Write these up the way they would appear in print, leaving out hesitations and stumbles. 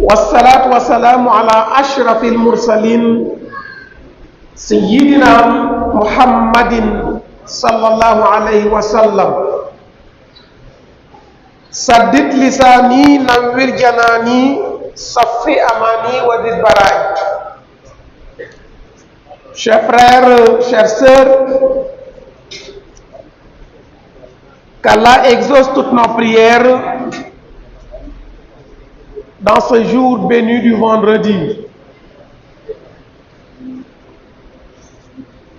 والصلاة والسلام على أشرف المرسلين سيدنا محمد صلى الله عليه وسلم. سدد لساني نور جناني صفي أماني ودد براي. Chers frères, chères sœurs, qu'Allah exauce toutes nos prières dans ce jour béni du vendredi.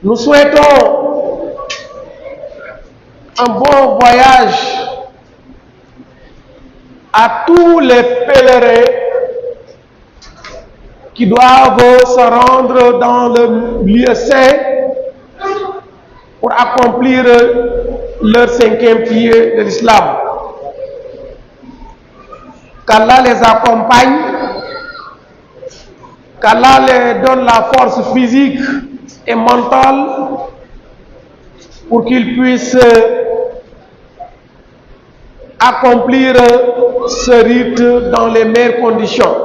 Nous souhaitons un bon voyage à tous les pèlerins qui doivent se rendre dans le lieu saint pour accomplir leur 5e pilier de l'islam. Qu'Allah les accompagne, qu'Allah les donne la force physique et mentale pour qu'ils puissent accomplir ce rite dans les meilleures conditions.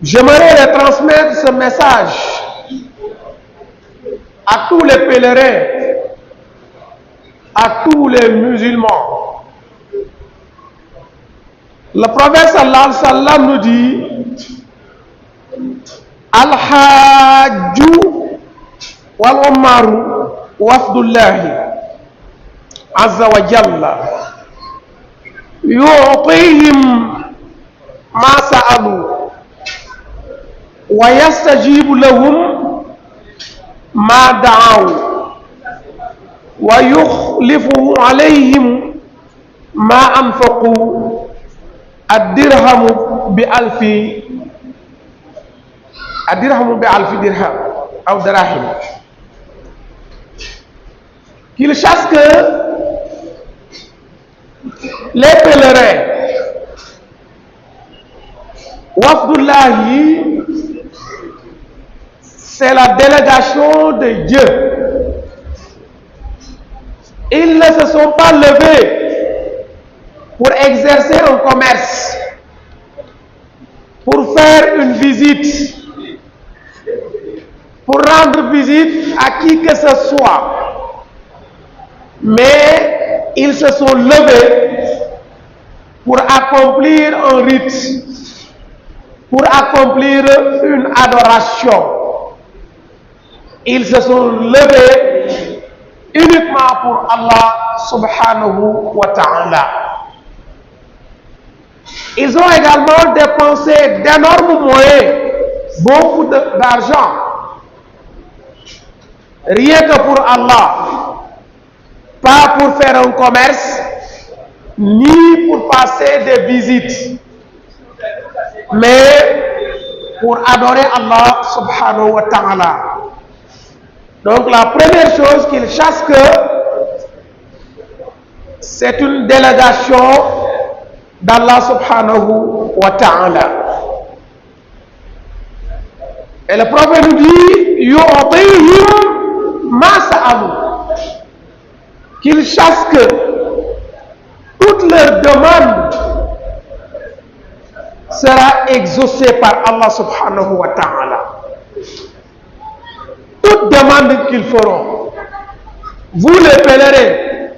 J'aimerais les transmettre ce message à tous les pèlerins, à tous les musulmans. Le prophète sallallahu alayhi wa sallam nous dit: Al-Hajju wal-Ummaru wafdullahi azza wa jalla yu'tihim ma sa'alu wa yastajibu lahum ma da'aw wa yukhlifu alayhim ma anfaqu ad-dirhamu bi alfi dirham aw dirahim. Qu'il sache que les pèlerins Wafdullahi, c'est la délégation de Dieu. Ils ne se sont pas levés pour exercer un commerce, pour faire une visite, pour rendre visite à qui que ce soit, mais ils se sont levés pour accomplir un rite, pour accomplir une adoration. Ils se sont levés uniquement pour Allah subhanahu wa ta'ala. Ils ont également dépensé d'énormes moyens, beaucoup d'argent, rien que pour Allah, pas pour faire un commerce, ni pour passer des visites, mais pour adorer Allah subhanahu wa ta'ala. Donc la première chose qu'ils sachent que c'est une délégation d'Allah subhanahu wa ta'ala. Et le prophète nous dit yu'tihim ma sa'alu, qu'ils sachent que toute leur demande sera exaucée par Allah subhanahu wa ta'ala. Toute demande qu'ils feront, vous les pèlerins,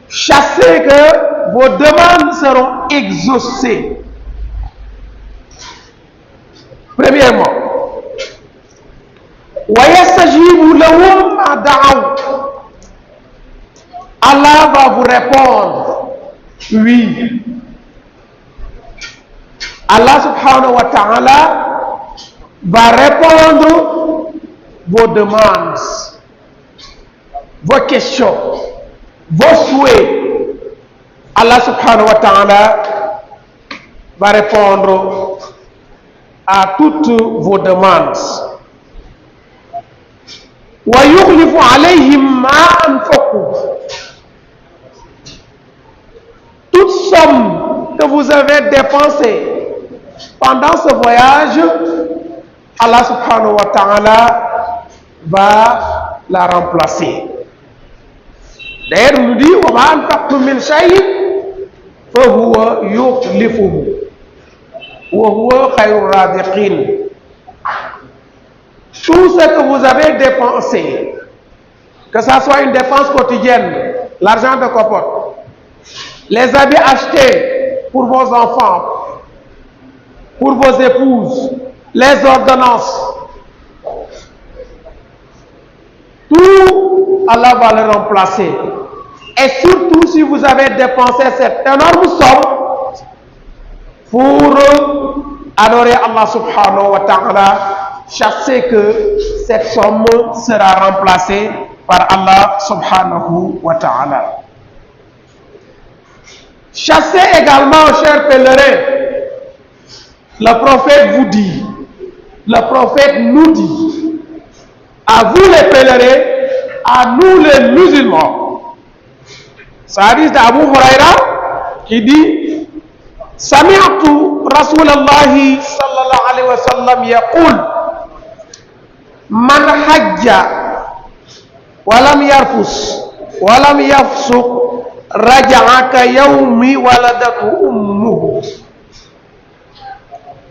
sachez que vos demandes seront exaucées. Premièrement, Allah va vous répondre oui. Allah subhanahu wa ta'ala va répondre vos demandes, vos questions, vos souhaits. Allah subhanahu wa ta'ala va répondre à toutes vos demandes. Wa yukhlifu alayhim ma anfaqu. Toute somme que vous avez dépensée pendant ce voyage, Allah subhanahu wa ta'ala va la remplacer. D'ailleurs, nous dit wa ma anfaqtum min shay'in fa huwa yukhlifuhu wa huwa khayrur raziqin. Tout ce que vous avez dépensé, que ça soit une dépense quotidienne, l'argent de copote, les habits achetés pour vos enfants, pour vos épouses, les ordonnances, tout Allah va le remplacer. Et surtout si vous avez dépensé cette énorme somme pour adorer Allah subhanahu wa ta'ala, sachez que cette somme sera remplacée par Allah subhanahu wa ta'ala. Chassez également, chers pèlerins, le prophète vous dit, le prophète nous dit, à vous les pèlerins, à nous les musulmans. C'est hadith d'Abu Huraira qui dit, Sami'tu Rasulallahi sallallahu alayhi wa sallam yaqul, man hajja walam yarfus walam yafsuq raja'a ka yawmi waladatu ummuhu.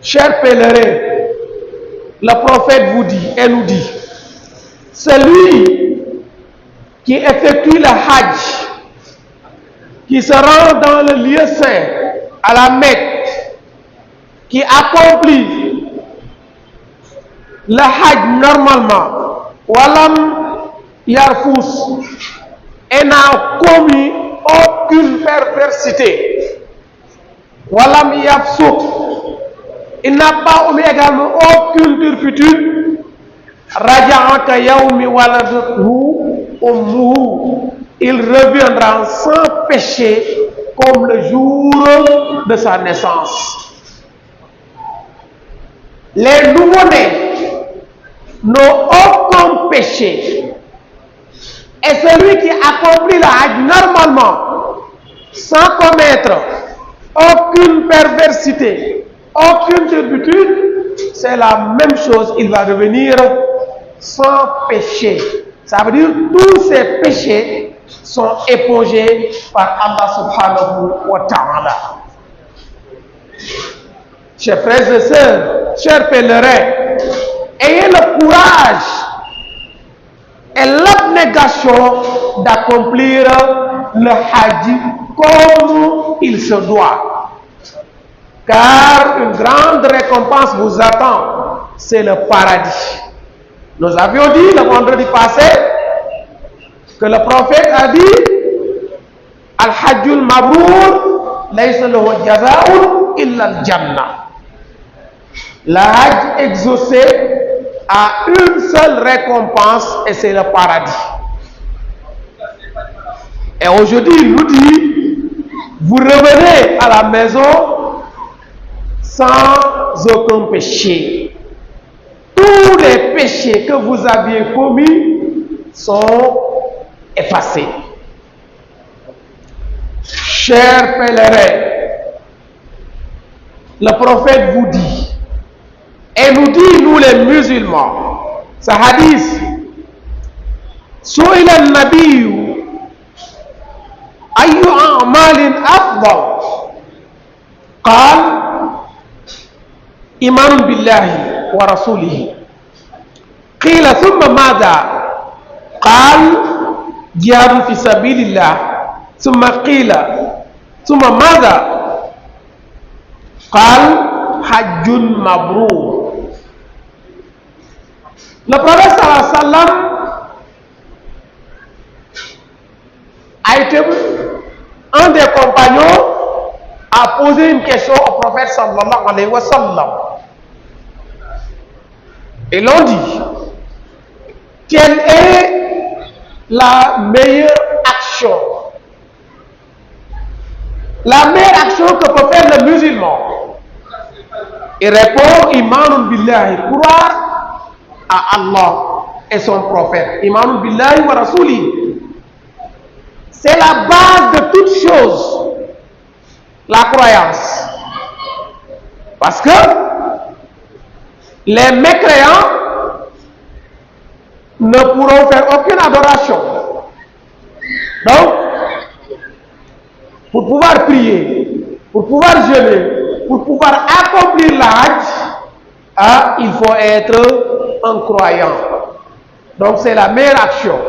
Chers pèlerins, le prophète vous dit et nous dit, celui qui effectue le hajj, qui se rend dans le lieu saint, à la Mecque, qui accomplit le hajj normalement, walam yarfus, et n'a commis aucune perversité, walam yafsuq, il n'a pas omis également aucune turpitude, raja'a ka yawmi waladatuhu ummuhu, il reviendra sans péché comme le jour de sa naissance. Les nouveau-nés n'ont aucun péché. Et celui qui accomplit le hajj normalement, sans commettre aucune perversité, aucune turpitude, c'est la même chose, il va revenir sans péché. Ça veut dire que tous ces péchés sont épongés par Allah subhanahu wa ta'ala. Chers frères et sœurs, chers pèlerins, ayez le courage et l'abnégation d'accomplir le hajj comme il se doit. Car une grande récompense vous attend, c'est le paradis. Nous avions dit le vendredi passé que le prophète a dit Al-Hajjul Mabrour laysa lahu jazaa'un illa al-Jannah. Le hajj exaucé a une seule récompense et c'est le paradis. Et aujourd'hui, il nous dit, vous revenez à la maison sans aucun péché. Tous les péchés que vous aviez commis sont effacés. Chers pèlerins, le prophète vous dit, et nous dit, nous les musulmans, ce hadith, Su'ila al-Nabiyyu ayyu a'malin afdal, qal iman billahi wa rasulihi, qila thumma madha, qal jihadun fi sabilillah, thumma qila thumma madha, qal hajjun mabrur. Le prophète sallallahu alayhi wa sallam a été un des compagnons à poser une question au prophète sallallahu alayhi wa sallam. Et l'on dit, quelle est la meilleure action? La meilleure action que peut faire le musulman? Il répond, imanun billahi, croire à Allah et son prophète. Imanun billahi wa rasuli. C'est la base de toute chose, la croyance. Parce que les mécréants ne pourront faire aucune adoration. Donc, pour pouvoir prier, pour pouvoir jeûner, pour pouvoir accomplir l'Hajj, il faut être un croyant. Donc c'est la meilleure action.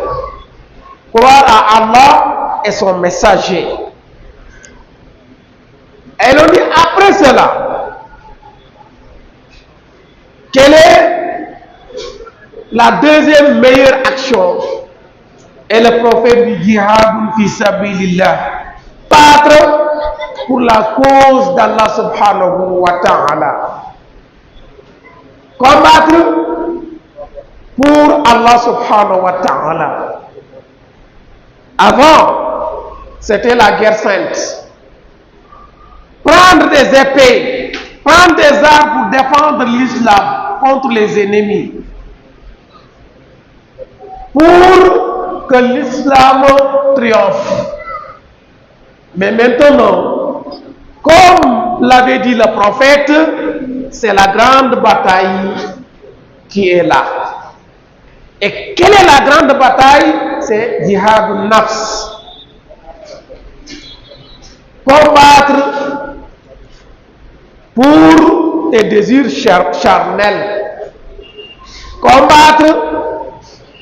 Croire à Allah et son messager. Et l'on dit après cela, quelle est la deuxième meilleure action? Et le prophète dit jihad fi sabilillah, battre pour la cause d'Allah subhanahu wa ta'ala. Combattre pour Allah subhanahu wa ta'ala. Avant, c'était la guerre sainte. Prendre des épées, prendre des armes pour défendre l'islam contre les ennemis. Pour que l'islam triomphe. Mais maintenant, comme l'avait dit le prophète, c'est la grande bataille qui est là. Et quelle est la grande bataille? C'est jihad nafs. Combattre pour tes désirs charnels. Combattre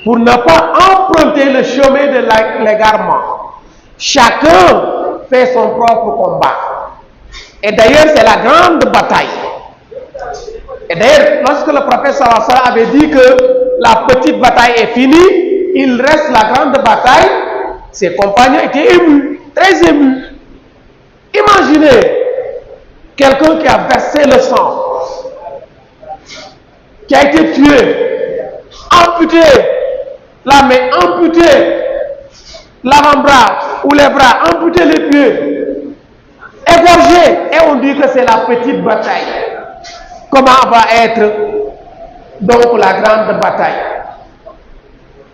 pour ne pas emprunter le chemin de l'égarement. Chacun fait son propre combat. Et d'ailleurs, c'est la grande bataille. Et d'ailleurs, lorsque le prophète sallallahu alayhi wa sallam avait dit que la petite bataille est finie, il reste la grande bataille, ses compagnons étaient émus, très émus. Imaginez quelqu'un qui a versé le sang, qui a été tué, amputé, la main amputée, l'avant-bras ou les bras, amputé les pieds, égorgé, et on dit que c'est la petite bataille. Comment va être donc la grande bataille?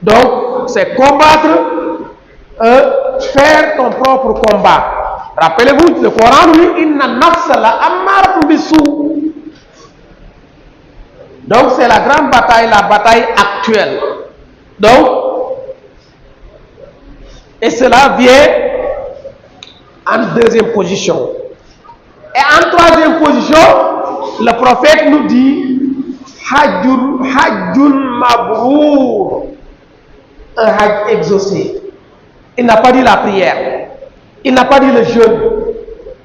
Donc, c'est combattre, faire ton propre combat. Rappelez-vous, le Coran dit inna nafsa la ammaratun bisou. Donc, c'est la grande bataille, la bataille actuelle. Donc, et cela vient en deuxième position. Et en troisième position, le prophète nous dit Hajjun Mabrour, un hajj exaucé. Il n'a pas dit la prière, il n'a pas dit le jeûne,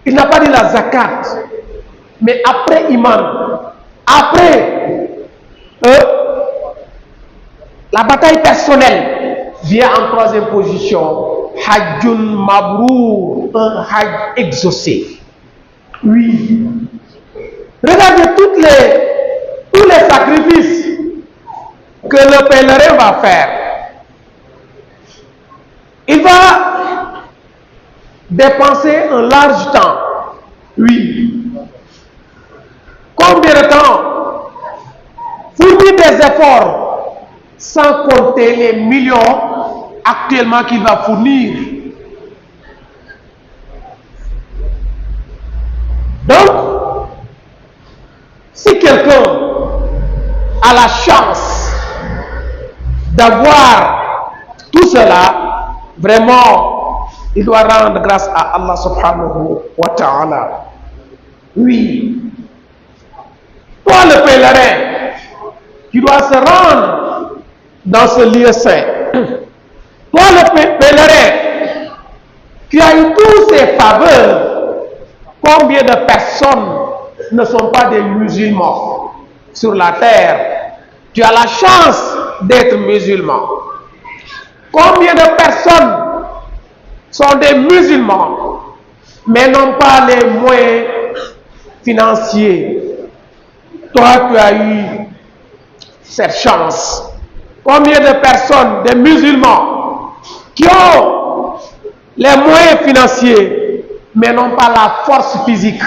il n'a pas dit la zakat, mais après Iman, après la bataille personnelle vient en troisième position. Hajjun Mabrour, un hajj exaucé. Oui. Regardez tous les sacrifices que le pèlerin va faire. Il va dépenser un large temps. Oui. Combien de temps? Fournir des efforts sans compter les millions actuellement qu'il va fournir. Donc, si quelqu'un a la chance d'avoir tout cela, vraiment, il doit rendre grâce à Allah subhanahu wa ta'ala. Oui. Toi, le pèlerin, tu dois se rendre dans ce lieu saint. Toi, le pèlerin, tu as eu toutes ces faveurs. Combien de personnes ne sont pas des musulmans sur la terre? Tu as la chance d'être musulman. Combien de personnes sont des musulmans mais n'ont pas les moyens financiers? Toi, tu as eu cette chance. Combien de personnes, des musulmans, qui ont les moyens financiers mais n'ont pas la force physique?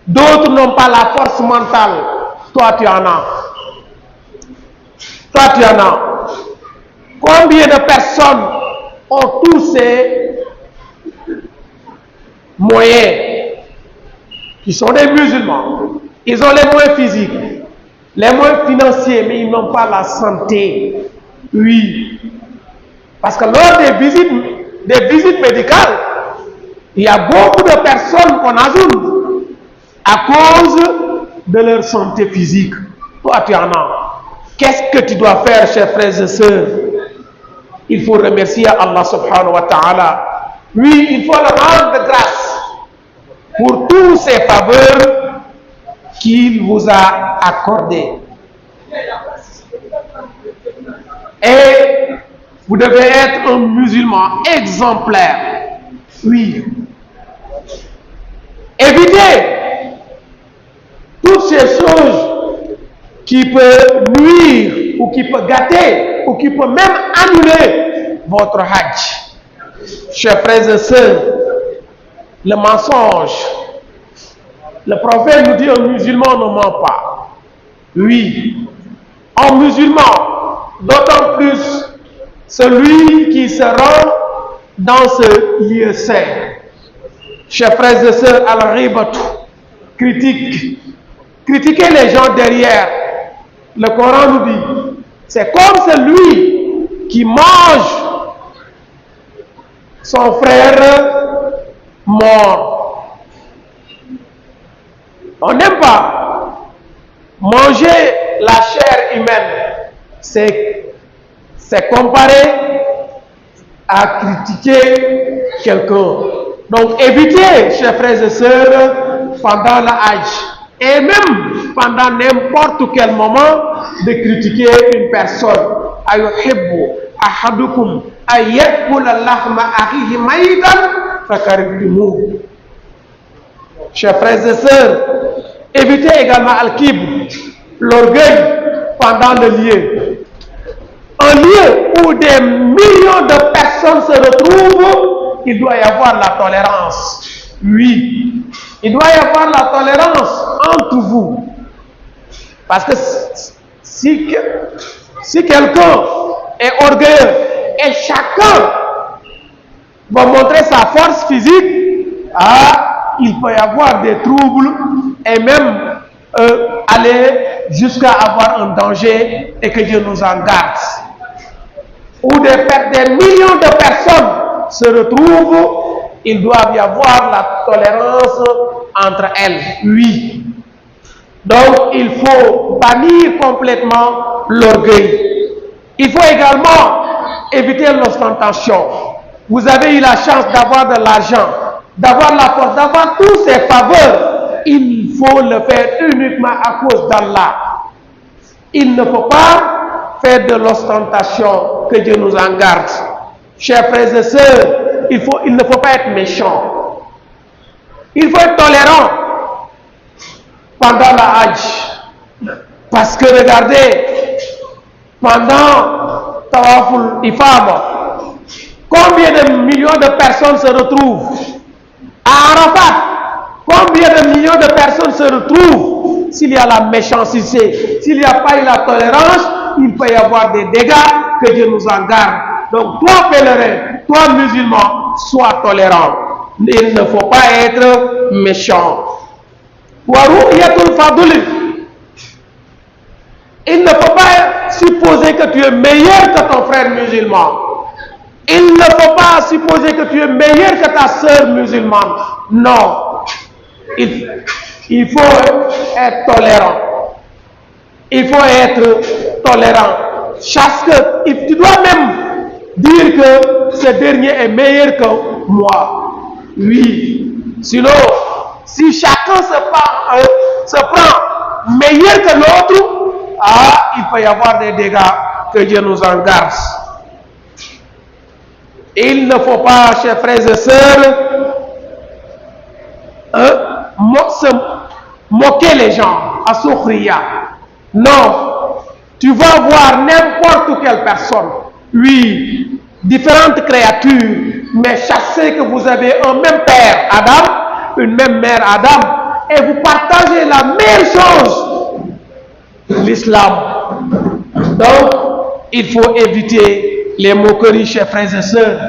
D'autres n'ont pas la force mentale. Toi, tu en as. Toi, tu en as. Combien de personnes ont tous ces moyens, qui sont des musulmans? Ils ont les moyens physiques, les moyens financiers, mais ils n'ont pas la santé. Oui. Parce que lors des visites médicales, Il y a beaucoup de personnes qu'on ajoute à cause de leur santé physique. Toi, tu en as. Qu'est-ce que tu dois faire, chers frères et sœurs? Il faut remercier Allah subhanahu wa ta'ala. Oui, il faut le rendre grâce pour tous ces faveurs qu'il vous a accordées. Et vous devez être un musulman exemplaire. Oui. Évitez toutes ces choses qui peuvent nuire ou qui peuvent gâter ou qui peuvent même annuler votre hajj. Chers frères et sœurs, le mensonge, le prophète nous dit un musulman ne ment pas. Oui, un musulman, d'autant plus celui qui se rend dans ce lieu saint. Chers frères et sœurs, al-ribatu, critiquer les gens derrière. Le Coran nous dit, c'est comme celui qui mange son frère mort. On n'aime pas manger la chair humaine. C'est comparé à critiquer quelqu'un. Donc évitez, chers frères et sœurs, pendant la hajj et même pendant n'importe quel moment de critiquer une personne. Ayuhibbu ahadukum ayyakula lahma akhihi maytan fakarihtumu. Chers frères et sœurs, évitez également al-kibr, l'orgueil pendant le lieu. Un lieu où des millions de personnes se retrouvent, il doit y avoir la tolérance. Oui, il doit y avoir la tolérance entre vous. Parce que si quelqu'un est orgueilleux et chacun va montrer sa force physique, il peut y avoir des troubles et même aller jusqu'à avoir un danger et que Dieu nous en garde. Où des millions de personnes se retrouvent, il doit y avoir la tolérance entre elles. Oui. Donc, il faut bannir complètement l'orgueil. Il faut également éviter l'ostentation. Vous avez eu la chance d'avoir de l'argent, d'avoir la force, d'avoir tous ces faveurs. Il faut le faire uniquement à cause d'Allah. Il ne faut pas faire de l'ostentation, que Dieu nous en garde. Chers frères et sœurs, il ne faut pas être méchant. Il faut être tolérant pendant la hajj. Parce que regardez, pendant Tawaful Ifada, combien de millions de personnes se retrouvent à Arafat? Combien de millions de personnes se retrouvent? S'il y a la méchanceté, s'il n'y a pas eu la tolérance, il peut y avoir des dégâts, que Dieu nous en garde. Donc toi pèlerin, toi musulman, sois tolérant. Il ne faut pas être méchant. Il ne faut pas supposer que tu es meilleur que ton frère musulman. Il ne faut pas supposer que tu es meilleur que ta sœur musulmane. Non. Il faut être tolérant. Il faut être tolérant. Tu dois même dire que ce dernier est meilleur que moi. Oui. Sinon, si chacun se prend meilleur que l'autre, il peut y avoir des dégâts, que Dieu nous en garde. Il ne faut pas, chers frères et sœurs, se moquer les gens, à sourire. Non, tu vas voir n'importe quelle personne, oui, différentes créatures, mais sachez que vous avez un même père, Adam, une même mère, Adam, et vous partagez la même chose, l'islam. Donc, il faut éviter les moqueries, chers frères et sœurs.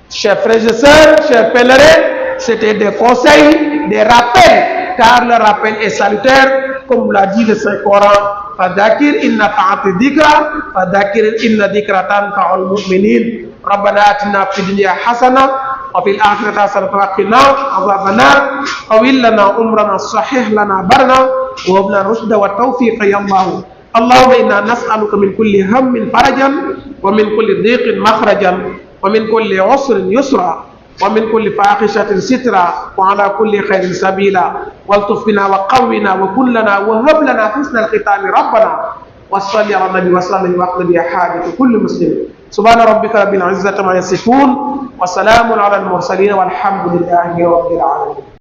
Chers frères et sœurs, chers pèlerins, c'était des conseils, des rappels, car le rappel est salutaire, comme l'a dit le Saint-Coran. فذكر إن نفعت الذكرى فذكر إن ذكرى تنفع المؤمنين ربنا آتنا في الدنيا حسنة وفي الآخرة حسنة وقنا عذاب النار طويل لنا عمرنا صحح لنا برنا وهب لنا الرشد والتوفيق يا الله. اللهم إنا نسألك من كل هم فرجا ومن كل ضيق مخرجا ومن كل عسر يسرا ومن كل فاحشة سترا وعلى كل خير سبيلا والطف بنا وقونا وكن لنا وهب لنا حسن الختام ربنا وصلي على النبي وسلم واقض يا حاجة كل مسلم. سبحان ربك رب العزة ما يصفون وسلام على المرسلين والحمد لله رب العالمين.